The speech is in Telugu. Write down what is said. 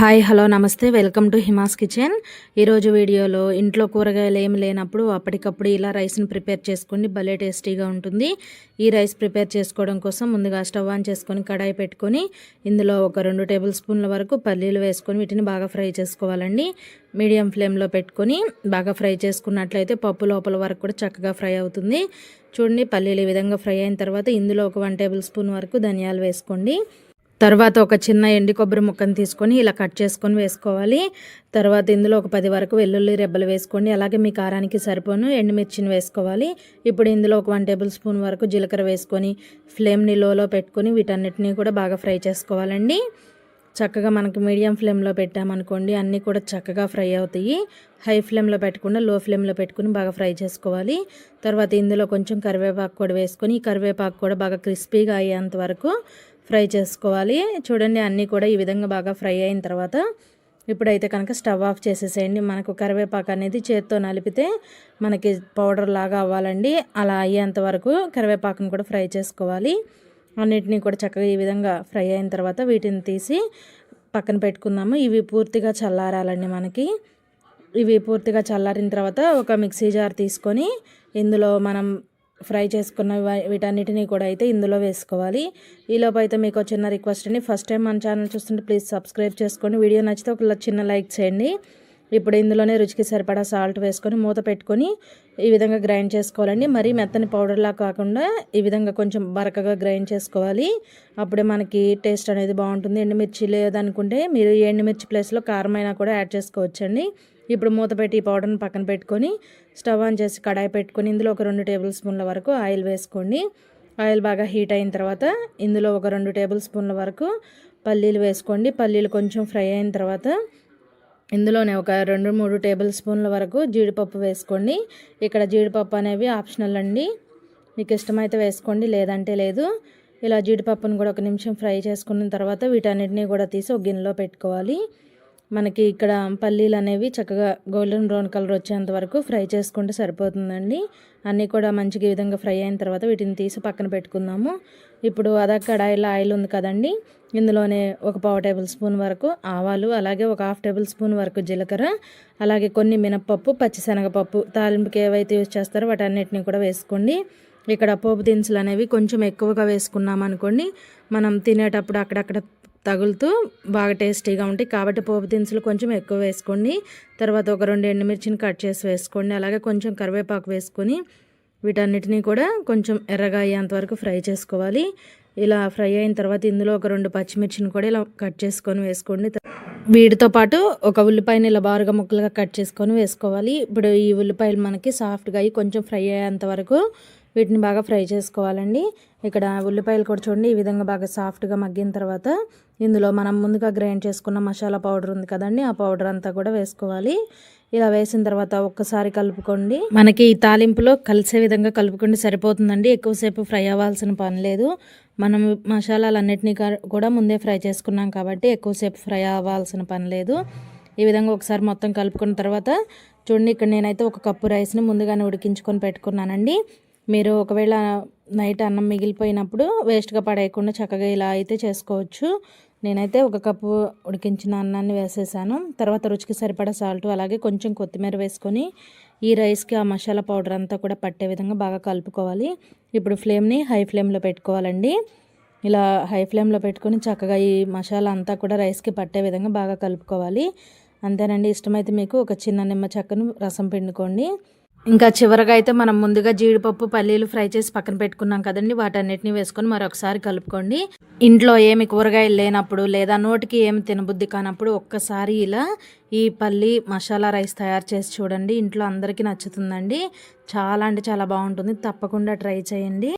హాయ్ హలో నమస్తే వెల్కమ్ టు హిమాస్ కిచెన్. ఈరోజు వీడియోలో ఇంట్లో కూరగాయలు ఏమి లేనప్పుడు అప్పటికప్పుడు ఇలా రైస్ని ప్రిపేర్ చేసుకోండి, భలే టేస్టీగా ఉంటుంది. ఈ రైస్ ప్రిపేర్ చేసుకోవడం కోసం ముందుగా స్టవ్ ఆన్ చేసుకొని కడాయి పెట్టుకొని ఇందులో ఒక 2 టేబుల్ స్పూన్ల వరకు పల్లీలు వేసుకొని వీటిని బాగా ఫ్రై చేసుకోవాలండి. మీడియం ఫ్లేమ్లో పెట్టుకొని బాగా ఫ్రై చేసుకున్నట్లయితే పప్పు లోపల వరకు కూడా చక్కగా ఫ్రై అవుతుంది. చూడండి, పల్లీలు ఈ విధంగా ఫ్రై అయిన తర్వాత ఇందులో ఒక 1 టేబుల్ స్పూన్ వరకు ధనియాలు వేసుకోండి. తర్వాత ఒక చిన్న ఎండి కొబ్బరి ముక్కను తీసుకొని ఇలా కట్ చేసుకొని వేసుకోవాలి. తర్వాత ఇందులో ఒక 10 వరకు వెల్లుల్లి రెబ్బలు వేసుకోండి. అలాగే మీ కారానికి సరిపోను ఎండుమిర్చిని వేసుకోవాలి. ఇప్పుడు ఇందులో ఒక 1 టేబుల్ స్పూన్ వరకు జీలకర్ర వేసుకొని ఫ్లేమ్ని లోలో పెట్టుకొని వీటన్నిటిని కూడా బాగా ఫ్రై చేసుకోవాలండి. చక్కగా మనకి మీడియం ఫ్లేమ్లో పెట్టామనుకోండి అన్నీ కూడా చక్కగా ఫ్రై అవుతాయి. హై ఫ్లేమ్లో పెట్టకుండా లో ఫ్లేమ్లో పెట్టుకుని బాగా ఫ్రై చేసుకోవాలి. తర్వాత ఇందులో కొంచెం కరివేపాకు కూడా వేసుకొని ఈ కరివేపాకు కూడా బాగా క్రిస్పీగా అయ్యేంత వరకు ఫ్రై చేసుకోవాలి. చూడండి, అన్నీ కూడా ఈ విధంగా బాగా ఫ్రై అయిన తర్వాత ఇప్పుడైతే కనుక స్టవ్ ఆఫ్ చేసేసేయండి. మనకు కరివేపాకు అనేది చేత్తో నలిపితే మనకి పౌడర్ లాగా అవ్వాలండి. అలా అయ్యేంత వరకు కరివేపాకును కూడా ఫ్రై చేసుకోవాలి. అన్నిటినీ కూడా చక్కగా ఈ విధంగా ఫ్రై అయిన తర్వాత వీటిని తీసి పక్కన పెట్టుకుందాము. ఇవి పూర్తిగా చల్లారాలండి. మనకి ఇవి పూర్తిగా చల్లారిన తర్వాత ఒక మిక్సీ జార్ తీసుకొని ఇందులో మనం ఫ్రై చేసుకున్న వీటన్నిటిని కూడా అయితే ఇందులో వేసుకోవాలి. ఈలోపు అయితే మీకు చిన్న రిక్వెస్ట్ అండి, ఫస్ట్ టైం మన ఛానల్ చూస్తుంటే ప్లీజ్ సబ్స్క్రైబ్ చేసుకోండి. వీడియో నచ్చితే ఒక చిన్న లైక్ చేయండి. ఇప్పుడు ఇందులోనే రుచికి సరిపడా సాల్ట్ వేసుకొని మూత పెట్టుకొని ఈ విధంగా గ్రైండ్ చేసుకోవాలండి. మరీ మెత్తని పౌడర్లా కాకుండా ఈ విధంగా కొంచెం బరకగా గ్రైండ్ చేసుకోవాలి. అప్పుడే మనకి టేస్ట్ అనేది బాగుంటుంది. ఎండుమిర్చి లేదనుకుంటే మీరు ఎండుమిర్చి ప్లేస్లో కారం అయినా కూడా యాడ్ చేసుకోవచ్చండి. ఇప్పుడు మూత పెట్టి ఈ పౌడర్ని పక్కన పెట్టుకొని స్టవ్ ఆన్ చేసి కడాయి పెట్టుకొని ఇందులో ఒక 2 టేబుల్ స్పూన్ల వరకు ఆయిల్ వేసుకోండి. ఆయిల్ బాగా హీట్ అయిన తర్వాత ఇందులో ఒక 2 టేబుల్ స్పూన్ల వరకు పల్లీలు వేసుకోండి. పల్లీలు కొంచెం ఫ్రై అయిన తర్వాత ఇందులోనే ఒక 2-3 టేబుల్ స్పూన్ల వరకు జీడిపప్పు వేసుకోండి. ఇక్కడ జీడిపప్పు అనేవి ఆప్షనల్ అండి, మీకు ఇష్టమైతే వేసుకోండి, లేదంటే లేదు. ఇలా జీడిపప్పును కూడా 1 నిమిషం ఫ్రై చేసుకున్న తర్వాత వీటన్నిటిని కూడా తీసి ఒక గిన్నెలో పెట్టుకోవాలి. మనకి ఇక్కడ పల్లీలు అనేవి చక్కగా గోల్డెన్ బ్రౌన్ కలర్ వచ్చేంత వరకు ఫ్రై చేసుకుంటే సరిపోతుందండి. అన్నీ కూడా మంచిగా ఈ విధంగా ఫ్రై అయిన తర్వాత వీటిని తీసి పక్కన పెట్టుకుందాము. ఇప్పుడు అదే కడాయిలో ఆయిల్ ఉంది కదండి, ఇందులోనే ఒక 1/4 టేబుల్ స్పూన్ వరకు ఆవాలు, అలాగే ఒక 1/2 టేబుల్ స్పూన్ వరకు జీలకర్ర, అలాగే కొన్ని మినప్పప్పు, పచ్చిశనగపప్పు తాలింపుకి ఏవైతే యూజ్ చేస్తారో వాటన్నిటిని కూడా వేసుకోండి. ఇక్కడ పోపు దినుసులు అనేవి కొంచెం ఎక్కువగా వేసుకున్నాం అనుకోండి, మనం తినేటప్పుడు అక్కడక్కడ తగులుతూ బాగా టేస్టీగా ఉంటాయి. కాబట్టి పోపు దినుసులు కొంచెం ఎక్కువ వేసుకోండి. తర్వాత ఒక 2 ఎండుమిర్చిని కట్ చేసి వేసుకోండి. అలాగే కొంచెం కరివేపాకు వేసుకొని వీటన్నిటినీ కూడా కొంచెం ఎర్రగా అయ్యేంత వరకు ఫ్రై చేసుకోవాలి. ఇలా ఫ్రై అయిన తర్వాత ఇందులో ఒక 2 పచ్చిమిర్చిని కూడా ఇలా కట్ చేసుకొని వేసుకోండి. వీటితో పాటు ఒక ఉల్లిపాయని ఇలా బారుగా ముక్కలుగా కట్ చేసుకొని వేసుకోవాలి. ఇప్పుడు ఈ ఉల్లిపాయలు మనకి సాఫ్ట్గా అయ్యి కొంచెం ఫ్రై అయ్యేంత వరకు వీటిని బాగా ఫ్రై చేసుకోవాలండి. ఇక్కడ ఉల్లిపాయలు కూడా చూడండి ఈ విధంగా బాగా సాఫ్ట్గా మగ్గిన తర్వాత ఇందులో మనం ముందుగా గ్రైండ్ చేసుకున్న మసాలా పౌడర్ ఉంది కదండి, ఆ పౌడర్ అంతా కూడా వేసుకోవాలి. ఇలా వేసిన తర్వాత ఒక్కసారి కలుపుకోండి. మనకి ఈ తాలింపులో కలిసే విధంగా కలుపుకోండి, సరిపోతుందండి. ఎక్కువసేపు ఫ్రై అవ్వాల్సిన పని లేదు. మనం మసాలాలన్నిటినీ కూడా ముందే ఫ్రై చేసుకున్నాం కాబట్టి ఎక్కువసేపు ఫ్రై అవ్వాల్సిన పని లేదు. ఈ విధంగా ఒకసారి మొత్తం కలుపుకున్న తర్వాత చూడండి, ఇక్కడ నేనైతే 1 కప్పు రైస్ని ముందుగానే ఉడికించుకొని పెట్టుకున్నానండి. మీరు ఒకవేళ నైట్ అన్నం మిగిలిపోయినప్పుడు వేస్ట్గా పడేయకుండా చక్కగా ఇలా అయితే చేసుకోవచ్చు. నేనైతే 1 కప్పు ఉడికించిన అన్నాన్ని వేసేసాను. తర్వాత రుచికి సరిపడా సాల్ట్, అలాగే కొంచెం కొత్తిమీర వేసుకొని ఈ రైస్కి ఆ మసాలా పౌడర్ అంతా కూడా పట్టే విధంగా బాగా కలుపుకోవాలి. ఇప్పుడు ఫ్లేమ్ని హై ఫ్లేమ్లో పెట్టుకోవాలండి. ఇలా హై ఫ్లేమ్లో పెట్టుకొని చక్కగా ఈ మసాలా అంతా కూడా రైస్కి పట్టే విధంగా బాగా కలుపుకోవాలి. అంతేనండి. ఇష్టమైతే మీకు ఒక చిన్న నిమ్మ చెక్కను రసం పిండుకోండి. ఇంకా చివరగా అయితే మనం ముందుగా జీడిపప్పు, పల్లీలు ఫ్రై చేసి పక్కన పెట్టుకున్నాం కదండి, వాటన్నిటిని వేసుకొని మరొకసారి కలుపుకోండి. ఇంట్లో ఏమి కూరగాయలు లేనప్పుడు లేదా నోటికి ఏమి తినబుద్ధి కానప్పుడు ఒక్కసారి ఇలా ఈ పల్లీ మసాలా రైస్ తయారు చేసి చూడండి. ఇంట్లో అందరికీ నచ్చుతుందండి. చాలా అంటే చాలా బాగుంటుంది. తప్పకుండా ట్రై చేయండి.